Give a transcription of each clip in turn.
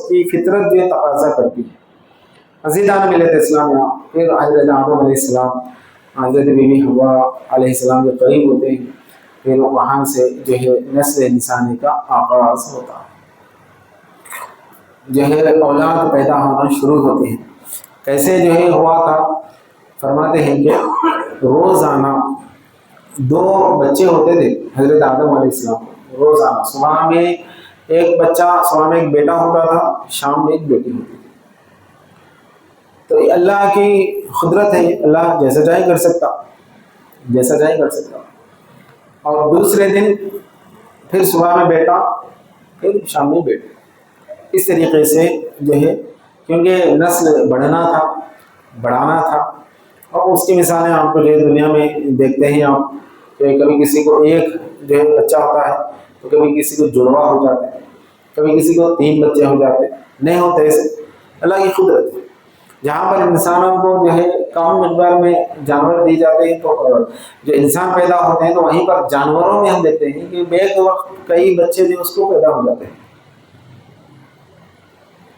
کی فطرت جو تقاضا کرتی ہے۔ عزیزان ملت اسلامیہ، پھر حضرت آدم علیہ السلام حضرت بی بی حوا علیہ السلام کے قریب ہوتے ہیں، پھر وہاں سے جو ہے نسل انسانی کا آغاز ہوتا ہے، جو ہے اولاد پیدا ہونا شروع ہوتے ہیں۔ کیسے جو ہے ہوا تھا؟ فرماتے ہیں کہ روزانہ 2 بچے ہوتے تھے حضرت آدم علیہ السلام، روزانہ صبح میں ایک بچہ، صبح میں ایک بیٹا ہوتا تھا، شام میں ایک بیٹی ہوتی تھی۔ تو یہ اللہ کی قدرت ہے، اللہ جیسا چاہے کر سکتا، جیسا چاہے کر سکتا۔ اور دوسرے دن پھر صبح میں بیٹا، پھر شام میں بیٹی، اس طریقے سے جو ہے، کیونکہ نسل بڑھنا تھا، بڑھانا تھا۔ اور اس کی مثالیں آپ کو جو ہے دنیا میں دیکھتے ہیں آپ، کہ کبھی کسی کو ایک جو ہے بچہ ہوتا ہے، تو کبھی کسی کو جڑوا ہو جاتا ہے، کبھی کسی کو 3 بچے ہو جاتے ہیں، نہیں ہوتے ایسے، اللہ کی قدرت ہے۔ جہاں پر انسانوں کو جو ہے کم مقدار میں جانور دی جاتے ہیں، تو جو انسان پیدا ہوتے ہیں، تو وہیں پر جانوروں میں ہم دیکھتے ہیں کہ بیک وقت کئی بچے جو اس کو پیدا ہو جاتے ہیں۔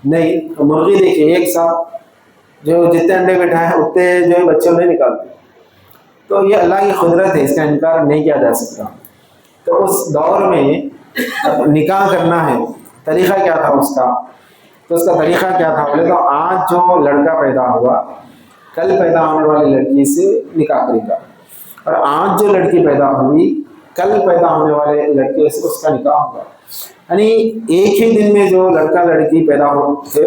نہیں، مرغی دیکھیے ایک ساتھ جو جتنے انڈے بٹھائے ہیں اتنے جو ہے بچے نہیں نکالتے۔ تو یہ اللہ کی قدرت ہے، اس کا انکار نہیں کیا جا سکتا۔ تو اس دور میں نکاح کرنا ہے، طریقہ کیا تھا اس کا؟ تو اس کا طریقہ کیا تھا بولے تو آج جو لڑکا پیدا ہوا، کل پیدا ہونے والی لڑکی سے نکاح کرے گا، اور آج جو لڑکی پیدا ہوئی، کل پیدا ہونے والے لڑکے سے اس کا نکاح ہوگا۔ یعنی ایک ہی دن میں جو لڑکا لڑکی پیدا ہوتے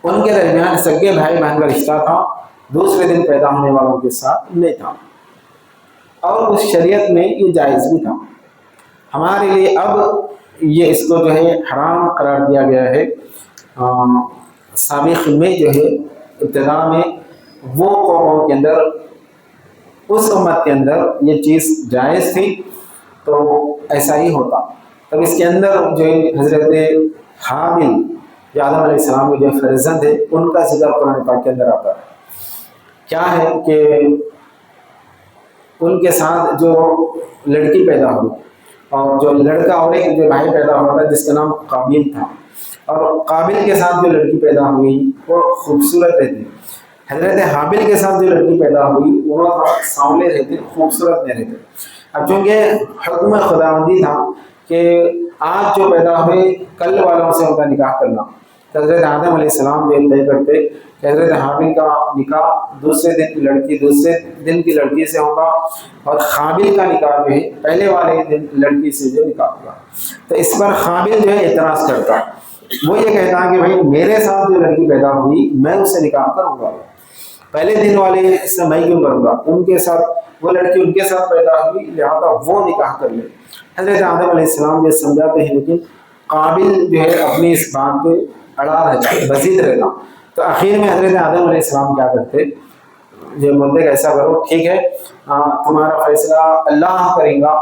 ان کے درمیان سگے بھائی بہن کا رشتہ تھا، دوسرے دن پیدا ہونے والوں کے ساتھ نہیں تھا، اور اس شریعت میں یہ جائز بھی تھا۔ ہمارے لیے اب یہ اس کو جو ہے حرام قرار دیا گیا ہے۔ سابق میں جو ہے ابتدا میں وہ قوموں کے اندر، اس امت کے اندر یہ چیز جائز تھی، تو ایسا ہی ہوتا۔ تب اس کے اندر جو حضرت حابل جو آدم علیہ السلام کے جو فرزند ہے، ان کا ذکر قرآن پاک کے اندر آتا ہے۔ کیا ہے کہ ان کے ساتھ جو لڑکی پیدا ہوئی، اور جو لڑکا اور ایک جو بھائی پیدا ہوا تھا جس کا نام قابیل تھا، اور قابل کے ساتھ جو لڑکی پیدا ہوئی وہ خوبصورت رہتی۔ حضرت حابل کے ساتھ جو لڑکی پیدا ہوئی وہ سانولے رہتے، خوبصورت نہیں رہتے۔ اب چونکہ حکم خداوندی تھا کہ آج جو پیدا ہوئے کل والوں سے ان کا نکاح کرنا، حضرت آدم علیہ السلام جو طے کرتے کہ حضرت حابل کا نکاح دوسرے دن کی لڑکی سے ہوگا، اور قابل کا نکاح جو ہے پہلے والے دن لڑکی سے جو نکاح ہوگا۔ تو اس پر قابل جو ہے اعتراض کرتا، وہ یہ کہتا کہ بھائی میرے ساتھ جو لڑکی پیدا ہوئی میں اس سے نکاح کروں گا، پہلے دن والے سے میں کیوں کروں گا؟ ان کے ساتھ وہ لڑکی ان کے ساتھ پیدا ہوئی، لہٰذا وہ نکاح کر لے۔ حضرت آدم علیہ السلام یہ سمجھاتے ہیں، لیکن قابل جو ہے اپنی اس بات پہ اڑا رہتا، بزید رہتا۔ تو آخر میں حضرت آدم علیہ السلام کیا کرتے، جو بولتے کہ ایسا کرو، ٹھیک ہے تمہارا فیصلہ اللہ کرے گا،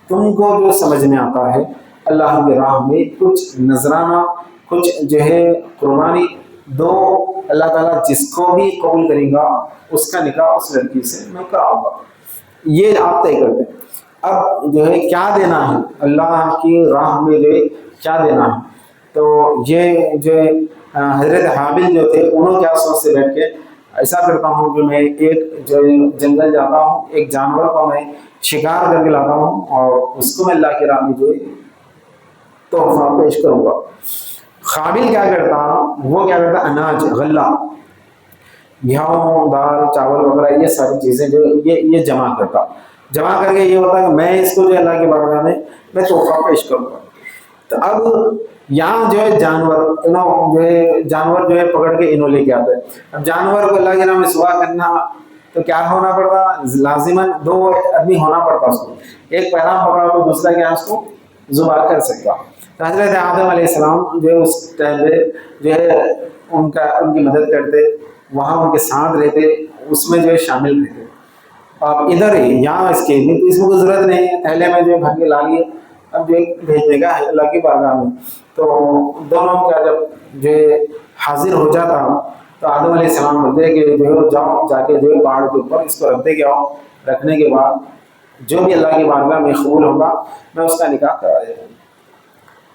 تم کو جو سمجھ میں آتا ہے اللہ کی راہ میں کچھ نذرانہ، کچھ جو ہے قربانی دو، اللہ تعالیٰ جس کو بھی قبول کرے گا اس کا نکاح اس لڑکی سے میں کراؤں گا، یہ آپ طے کرتے ہیں۔ اب جو ہے کیا دینا ہے اللہ کی راہ میں، جو ہے کیا دینا ہے، تو یہ جو حضرت حابل جو تھے انہوں کیا سوچ سے بیٹھ کے ایسا کرتا ہوں کہ میں ایک جو جنگل جاتا ہوں، ایک جانور کو میں شکار کر کے لاتا ہوں، اور اس کو میں اللہ کی راہ میں جو ہے تحفہ پیش کروں گا۔ قابل کیا کرتا، وہ کیا کرتا، اناج، غلہ، گیہوں، دال، چاول وغیرہ، یہ ساری چیزیں جو یہ جمع کرتا، جمع کر کے یہ ہوتا کہ میں اس کو جو اللہ کی بارگاہ میں تحفہ پیش کروں گا۔ تو اب یہاں جو ہے جانور جو ہے پکڑ کے انہوں لے کے آتے ہیں۔ اب جانور کو اللہ کے نام میں ذبح کرنا تو کیا ہونا پڑتا، لازماً 2 آدمی ہونا پڑتا اس کو، ایک پیغام پکڑا تو دوسرا کیا اس کو ذبح کر سکتا۔ تو حضرت آدم علیہ السلام جو ہے اس ٹائم پہ جو ہے ان کی مدد کرتے، وہاں ان کے ساتھ رہتے، اس میں جو ہے شامل رہتے۔ اب ادھر ہی یہاں اس میں کوئی ضرورت نہیں ہے، پہلے میں جو بھر کے لا لیے، اب جو بھیجنے کا ہے اللہ کی بارگاہ میں، تو دونوں کا جب جو حاضر ہو جاتا تو آدم علیہ السلام بولتے کہ جو جاؤ جا کے جو پہاڑ کے اوپر اس کو رکھتے گیا، رکھنے کے بعد جو بھی اللہ کی بارگاہ میں قبول ہوگا میں اس کا نکاح کرا دے گا۔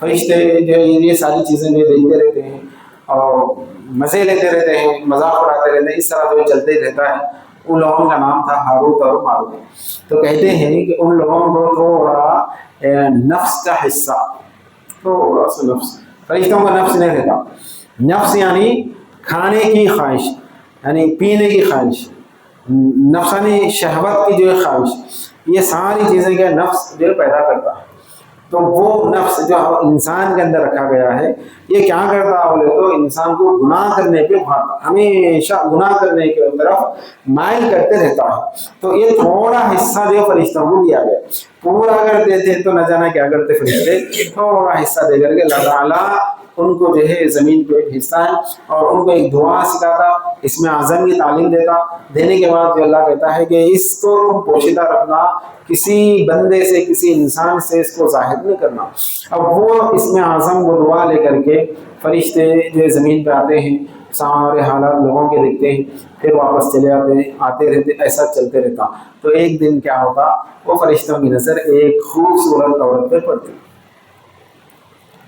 فرشتے جو یہ ساری چیزیں جو دیکھتے رہتے ہیں اور مزے لیتے رہتے ہیں، مذاق اڑاتے رہتے ہیں، اس طرح جو چلتے رہتا ہے. ان لوگوں کا نام تھا ہاروت اور ماروت. تو کہتے ہیں کہ ان لوگوں کو تھوڑا نفس کا حصہ، تھوڑا سا نفس، فرشتوں کو نفس نہیں رہتا. نفس یعنی کھانے کی خواہش، یعنی پینے کی خواہش، نفسانی شہوت کی جو ہے خواہش، یہ ساری چیزیں کیا نفس جو پیدا کرتا ہے. تو وہ نفس جو انسان کے اندر رکھا گیا ہے یہ کیا کرتا ہے بولے تو انسان کو گناہ کرنے پہ ہمیشہ گناہ کرنے کی طرف مائل کرتے رہتا ہے. تو یہ تھوڑا حصہ جو فرشتوں کو دیا گیا. پورا اگر دیتے تو نہ جانا کیا کرتے فرشتے، تھوڑا حصہ دے کر کے اللہ تعالیٰ ان کو جو ہے زمین پہ ایک حصہ ہے اور ان کو ایک دعا سکھاتا، اس میں اعظم کی تعلیم دیتا. دینے کے بعد جو اللہ کہتا ہے کہ اس کو تم پوشیدہ رکھنا، کسی بندے سے کسی انسان سے اس کو ظاہر نہیں کرنا. اب وہ اس میں اعظم کو دعا لے کر کے فرشتے جو زمین پہ آتے ہیں، سارے حالات لوگوں کے دیکھتے ہیں، پھر واپس چلے آتے ہیں، آتے رہتے، ایسا چلتے رہتا. تو ایک دن کیا ہوتا، وہ فرشتوں کی نظر ایک خوبصورت عورت پہ پڑتی.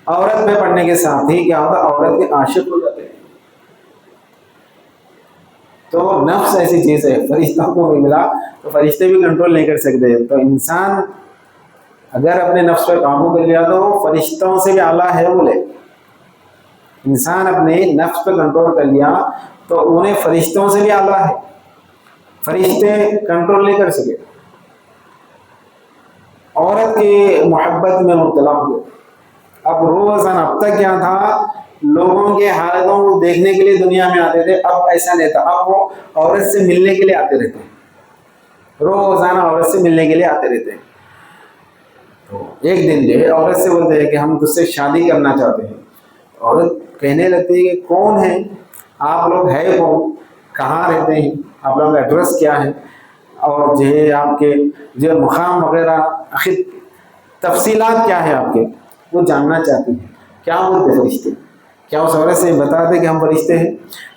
عورت پہ پڑنے کے ساتھ ہی کیا ہوتا، عورت کے عاشق ہو جاتے ہیں. تو نفس ایسی چیز ہے، فرشتوں کو بھی ملا تو فرشتے بھی کنٹرول نہیں کر سکتے. تو انسان اگر اپنے نفس پہ قابو کر لیا تو فرشتوں سے بھی اعلیٰ ہے. بولے انسان اپنے نفس پہ کنٹرول کر لیا تو انہیں فرشتوں سے بھی اعلیٰ ہے. فرشتے کنٹرول نہیں کر سکے. عورت کی محبت میں مبتلا ہوئے. اب روزانہ اب تک کیا تھا، لوگوں کے حالتوں کو دیکھنے کے لیے دنیا میں آتے تھے، اب ایسا نہیں تھا. اب وہ عورت سے ملنے کے لیے آتے رہتے ہیں، روزانہ عورت سے ملنے کے لیے آتے رہتے ہیں. تو ایک دن جو ہے عورت سے بولتے ہیں کہ ہم تجھ سے شادی کرنا چاہتے ہیں. عورت کہنے لگتی ہے کہ کون ہے آپ لوگ، ہے کون، کہاں رہتے ہیں، آپ لوگوں کا ایڈریس کیا ہے، اور جو ہے آپ کے جو مقام وغیرہ آخر تفصیلات کیا ہے آپ کے، وہ جاننا چاہتی ہیں. کیا بولتے فرشتے، کیا اس عورت سے بتاتے کہ ہم فرشتے ہیں؟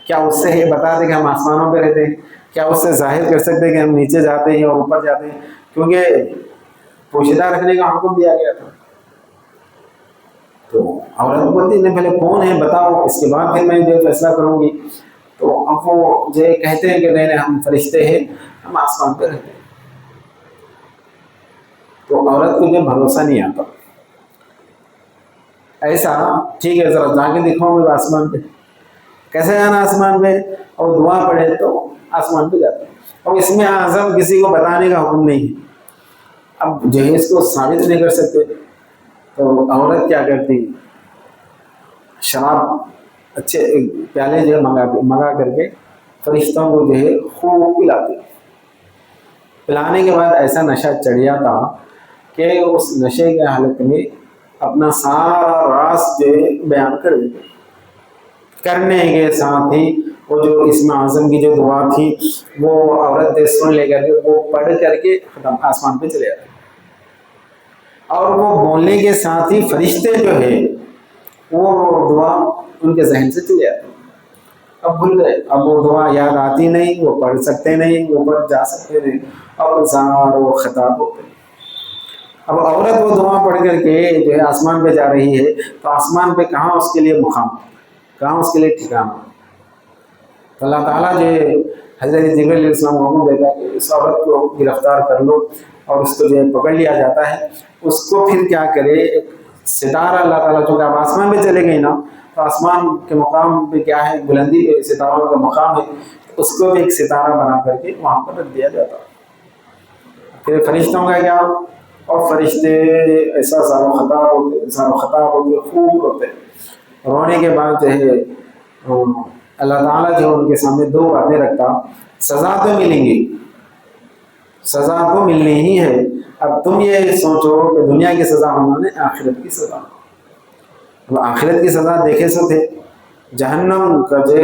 کیا اس سے یہ بتاتے کہ ہم آسمانوں پہ رہتے ہیں؟ کیا اس سے ظاہر کر سکتے کہ ہم نیچے جاتے ہیں اور اوپر جاتے ہیں؟ کیونکہ پوشیدہ رکھنے کا حکم دیا گیا تھا. تو عورت بولتی نہیں پہلے کون ہے بتاؤ، اس کے بعد پھر میں جو فیصلہ کروں گی. تو اب وہ جو کہتے ہیں کہ نہیں ہم فرشتے ہیں، ہم آسمان پہ رہتے ہیں. تو عورت کو جو بھروسہ نہیں آتا، ایسا ٹھیک ہے ذرا جا کے دکھاؤ مجھے آسمان پہ. کیسے جانا آسمان پہ، اور دعا پڑھے تو آسمان پہ جاتے ہیں. اور اس میں اعظم کسی کو بتانے کا حکم نہیں ہے. اب جو ہے اس کو ثابت نہیں کر سکتے تو عورت کیا کرتی، شراب اچھے پیالے جو ہے منگا کر کے فرشتوں کو جو ہے خوب پلاتی. پلانے کے بعد ایسا نشہ چڑھ جاتا کہ اس نشے کے حالت میں اپنا سارا راز جو ہے بیان کر دیتے. کرنے کے ساتھ ہی وہ جو اسم اعظم کی جو دعا تھی وہ عورت سن لے کر کے وہ پڑھ کر کے ختم، آسمان پہ چلے جاتے. اور وہ بولنے کے ساتھ ہی فرشتے جو ہے وہ دعا ان کے ذہن سے چلے جاتے. اب بھول گئے، اب وہ دعا یاد آتی نہیں، وہ پڑھ سکتے نہیں، وہ پڑھ جا سکتے نہیں، اور زار و خطاب ہوتے. اب عورت وہ دعا پڑھ کر کے جو ہے آسمان پہ جا رہی ہے تو آسمان پہ کہاں اس کے لیے مقام، کہاں اس کے لیے ٹھکانا. تو اللہ تعالیٰ جو ہے حضرت جبریل علیہ السلام کو حکم دیتا ہے کہ اس عورت کو گرفتار کر لو، اور اس کو جو ہے پکڑ لیا جاتا ہے. اس کو پھر کیا کرے، ستارہ اللہ تعالیٰ چونکہ آپ آسمان پہ چلے گئے نا، تو آسمان کے مقام پہ کیا ہے، بلندی پہ ستاروں کا مقام ہے، اس کو بھی ایک ستارہ بنا کر کے وہاں پر رکھ دیا جاتا. پھر فرشتوں کا کیا، اور فرشتے ایسا زار و خطاب ہوتے خوب روتے. رونے کے بعد جو ہے اللہ تعالیٰ جو ان کے سامنے دو باتیں رکھتا، سزا تو ملیں گی، سزا تو ملنی ہی ہے. اب تم یہ سوچو کہ دنیا کی سزا ہونا نے آخرت کی سزا. وہ آخرت کی سزا دیکھے سو تھے، جہنم کا جو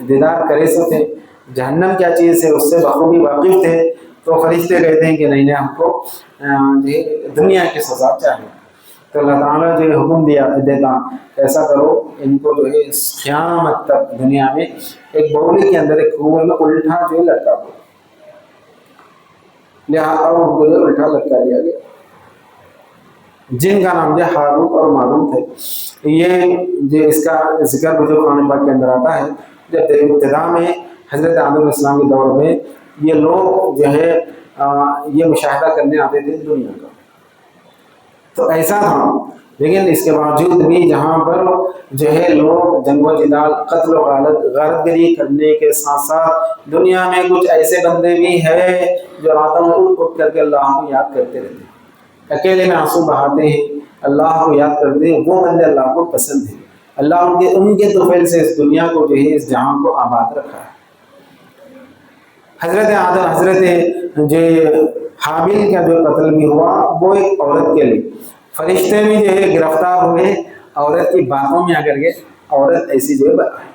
دیدار کرے سو تھے، جہنم کیا چیز ہے اس سے بخوبی واقف تھے. تو فرشتے کہتے ہیں کہ نہیں ہم کو دنیا کی سزا چاہیے. تو اللہ تعالیٰ جو حکم دیتا ایسا کرو، ان کو جو ہے قیامت تک دنیا میں ایک بولی کے اندر ایک کنویں میں الٹا جو ہے لٹکا دو. لہٰذا ان کو جو الٹا لٹکا دیا گیا. جن کا نام جو ہاروت اور ماروت ہے. یہ جو اس کا ذکر جو قرآن پاک کے اندر آتا ہے، جب ابتدا میں حضرت آدم علیہ السلام کے دور میں یہ لوگ جو ہے یہ مشاہدہ کرنے آتے تھے دنیا کا، تو ایسا تھا. لیکن اس کے باوجود بھی جہاں پر جو ہے لوگ جنگ و جدال، قتل و غارت گری کرنے کے ساتھ ساتھ دنیا میں کچھ ایسے بندے بھی ہیں جو راتوں میں اٹھ کر کے اللہ کو یاد کرتے رہتے ہیں، اکیلے میں آنسو بہاتے ہیں، اللہ کو یاد کرتے ہیں. وہ بندے اللہ کو پسند ہیں. اللہ ان کے توفیل سے اس دنیا کو جو ہے اس جہاں کو آباد رکھا ہے. حضرت آدم، حضرت جو حابیل کا جو قتل بھی ہوا وہ ایک عورت کے لیے، فرشتے بھی جو ہے گرفتار ہوئے عورت کی باتوں میں آ کر کے، عورت ایسی جو ہے بنا.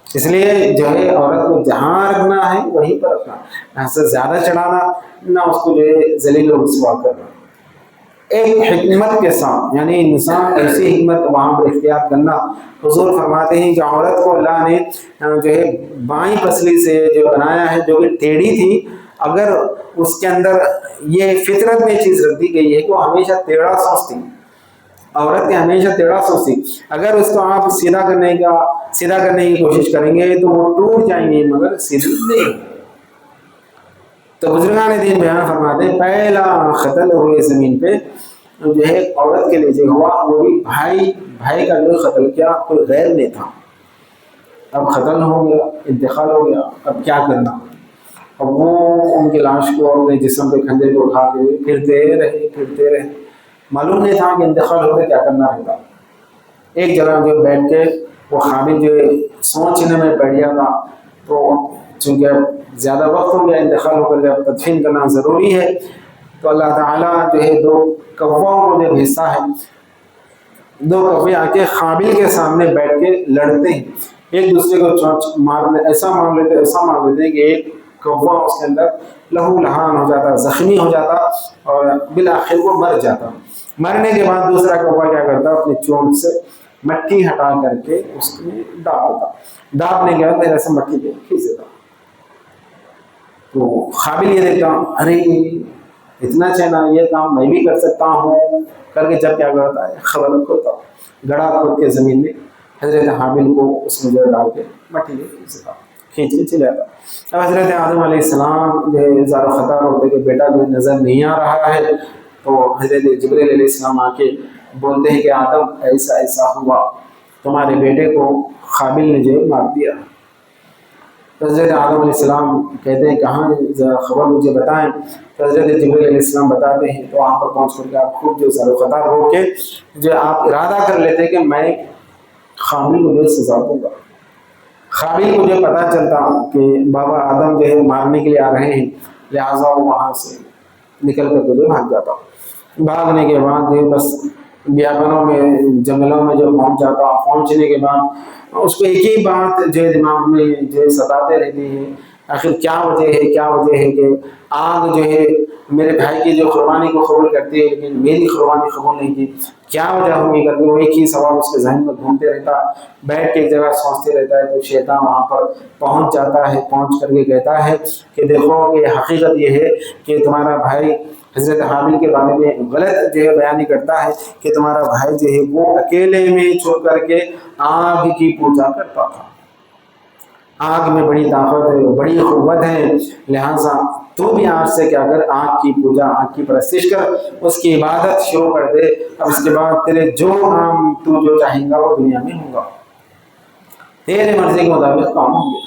اس لیے جو ہے عورت کو جہاں رکھنا ہے وہیں پر رکھنا، نہ سے زیادہ چڑھانا، نہ اس کو جو ہے ذلیل و رسوا کرنا. ایک حکمت کے ساتھ، یعنی انسان ایسی حکمت وہاں پر اختیار کرنا. حضور فرماتے ہیں کہ عورت کو اللہ نے جو ہے بائیں پسلی سے جو بنایا ہے، جو کہ ٹیڑھی تھی، اگر اس کے اندر یہ فطرت میں چیز رکھ دی گئی ہے کہ وہ ہمیشہ ٹیڑھا سوچتی، عورت کے ہمیشہ ٹیڑھا سوچتی. اگر اس کو آپ سیدھا کرنے کی کوشش کریں گے تو وہ ٹوٹ جائیں گے مگر سیدھی نہیں. تو بزرگان دین بیان فرماتے ہیں پہلا قتل ہوئے زمین پہ جو ہے عورت کے لیے جو ہوا وہ بھی بھائی کا جو قتل کیا، کوئی غیر نہیں تھا. اب قتل ہو گیا، انتقال ہو گیا، اب کیا کرنا. اب وہ ان کی لاش کو اپنے جسم پہ کھنجر کو اٹھا کے پھرتے رہے. معلوم نہیں تھا کہ انتقال ہوتے کیا کرنا رہتا. ایک جگہ جو بیٹھ کے وہ حابیل جو سوچنے میں پڑ گیا تھا، تو چونکہ اب زیادہ وقت ہو گیا، انتقال ہو کر جب تدفین کرنا ضروری ہے، تو اللہ تعالیٰ جو ہے دو کووں کو جو حصہ ہے، دو کوے آ کے حابیل کے سامنے بیٹھ کے لڑتے ہیں، ایک دوسرے کو ایسا مار لیتے ہیں کہ ایک کوا اس کے اندر لہو لہان ہو جاتا، زخمی ہو جاتا اور بالآخر وہ مر جاتا. مرنے کے بعد دوسرا کوا کیا کرتا، اپنی چونچ سے مٹی ہٹا کر کے اس میں ڈال دیتا. ڈالنے کے بعد ایسے مٹی کو کھینچ دیتا. تو حابیل یہ دیکھتا، ارے اتنا چینا، یہ کام میں بھی کر سکتا ہوں کر کے جب کیا کرتا ہے خبر کھولتا، گڑھا کھود کے زمین میں حضرت حابیل کو اس میں جو ڈال کے مٹی میں کھینچ کے چلے جاتا. اب حضرت آدم علیہ السلام جو ہے زار و خطار ہوتے کہ بیٹا جو نظر نہیں آ رہا ہے، تو حضرت جبرائیل علیہ السلام آ کے بولتے ہیں کہ آدم ایسا ہوا، تمہارے بیٹے کو حابیل نے جو مار دیا. حضرت آدم علیہ السلام کہتے ہیں کہاں خبر مجھے بتائیں. تو حضرت جبرائیل علیہ السلام بتاتے ہیں. تو وہاں پر پہنچ کر کے آپ خود جو زار و خطار ہو کے جو آپ ارادہ کر لیتے کہ میں حابیل کو جو سزا دوں گا. حابیل کو جو پتہ چلتا کہ بابا آدم جو ہے مارنے کے لیے آ رہے ہیں، لہٰذا وہ وہاں سے نکل کر کے بھاگ جاتا. بھاگنے کے بعد جو بس بیابانوں میں، جنگلوں میں جو پہنچ جاتا. پہنچنے کے بعد اس کو ایک ہی بات جو دماغ میں جو ستاتے رہتی ہے، آخر کیا وجہ ہے کہ آگ جو ہے میرے بھائی کی جو قربانی کو قبول کرتی ہے لیکن میری قربانی قبول نہیں کی، کیا وجہ ہوگی کر کے وہ ایک ہی سوال اس کے ذہن میں گھومتے رہتا. بیٹھ کے ایک جگہ سوچتے رہتا ہے. تو شیطان وہاں پر پہنچ جاتا ہے، پہنچ کر کے کہتا ہے کہ دیکھو کہ حقیقت یہ ہے کہ تمہارا بھائی حضرت حابیل کے بارے میں غلط جو ہے بیانی کرتا ہے کہ تمہارا بھائی جو ہے وہ اکیلے میں چھوڑ کر کے آگ کی پوجا کرتا تھا. آگ میں بڑی طاقت ہے، بڑی قوت ہے، لہٰذا تو بھی آج سے کیا کر، آگ کی پوجا، آگ کی پرستش کر، اس کی عبادت شروع کر دے. اب اس کے بعد تیرے جو کام تو جو چاہیں گا وہ دنیا میں ہوگا، تیرے مرضی کے مطابق کام ہوں گے.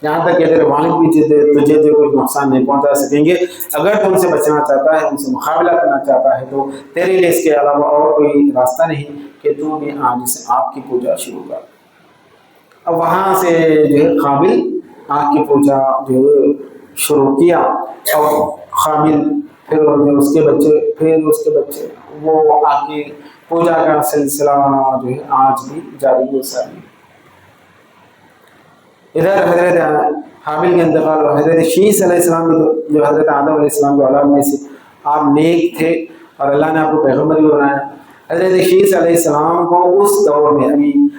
یہاں تک کہ تیرے والد بھی تجھے کوئی نقصان نہیں پہنچا سکیں گے. اگر تم سے بچنا چاہتا ہے، ان سے مقابلہ کرنا چاہتا ہے، تو تیرے لیے اس کے علاوہ اور کوئی راستہ نہیں کہ تو بھی آج سے آگ کی پوجا شروع کر. اب وہاں سے جو ہے قابل آگ کی پوجا جو شروع کیا، اور قابل پھر اس کے بچے وہ آگ کی پوجا کا سلسلہ جو ہے آج بھی جاری ہے. ساری ادھر حضرت حابیل کے انتقال اور حضرت شیس علیہ السلام جو حضرت آدم علیہ السلام کے اولاد میں سے آپ نیک تھے اور اللہ نے آپ کو پیغمبر بھی بنایا. حضرت شیس علیہ السلام کو اس دور میں ابھی